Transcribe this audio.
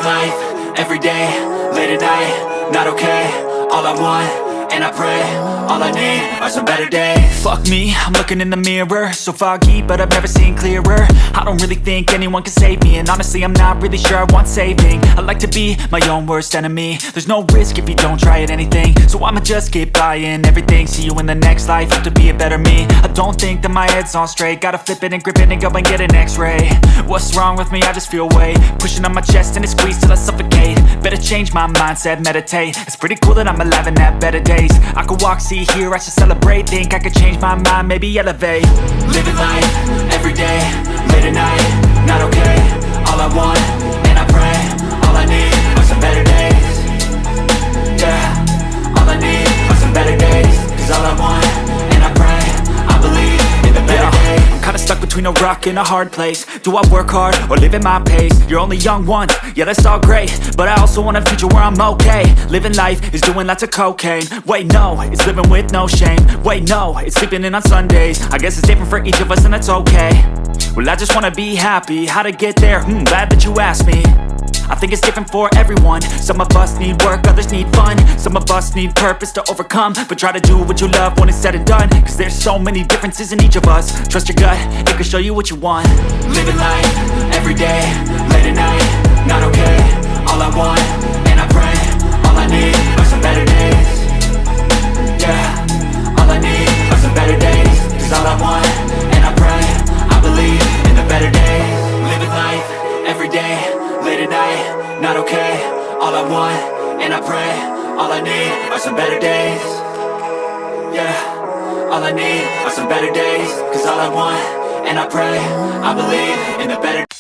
life, every day, late at night, not okay. All I want, and I pray, all I need are some better days. Fuck me, I'm looking in the mirror, so foggy, but I've never seen clearer. I don't really think anyone can save me, and honestly I'm not really sure I want saving. I like to be my own worst enemy. There's no risk if you don't try at anything, so I'ma just keep buying everything. See you in the next life, have to be a better me. I don't think that my head's on straight, gotta flip it and grip it and go and get an x-ray. What's wrong with me? I just feel weight pushing on my chest and it squeezes till I suffocate. Better change my mindset, meditate. It's pretty cool that I'm alive and have better days. I could walk, see, hear, I should celebrate. Think I could change my mind, maybe elevate. Living life, every day, late at night, not okay. All I want, and I pray, all I need are some better days. Yeah, all I need are some better days. Cause all I want, and I pray, I believe in the better days. I'm kinda stuck between a rock and a hard place. Do I work hard or live at my pace? You're only young once, yeah that's all great, but I also want a future where I'm okay. Living life is doing lots of cocaine. Wait no, it's living with no shame. Wait no, it's sleeping in on Sundays. I guess it's different for each of us and that's okay. Well I just wanna be happy, how to get there? Glad that you asked me. I think it's different for everyone. Some of us need work, others need fun. Some of us need purpose to overcome. But try to do what you love when it's said and done, cause there's so many differences in each of us. Trust your gut, it can show you what you want. Living life, every day, late at night, not okay. All I want, and I pray, all I need are some better days. Yeah, all I need are some better days. Cause all I want, and I pray, I believe in the better days. Living life, every day, late at night, not okay. All I want, and I pray, all I need are some better days. Yeah, all I need are some better days. Cause all I want, and I pray, I believe in the better days.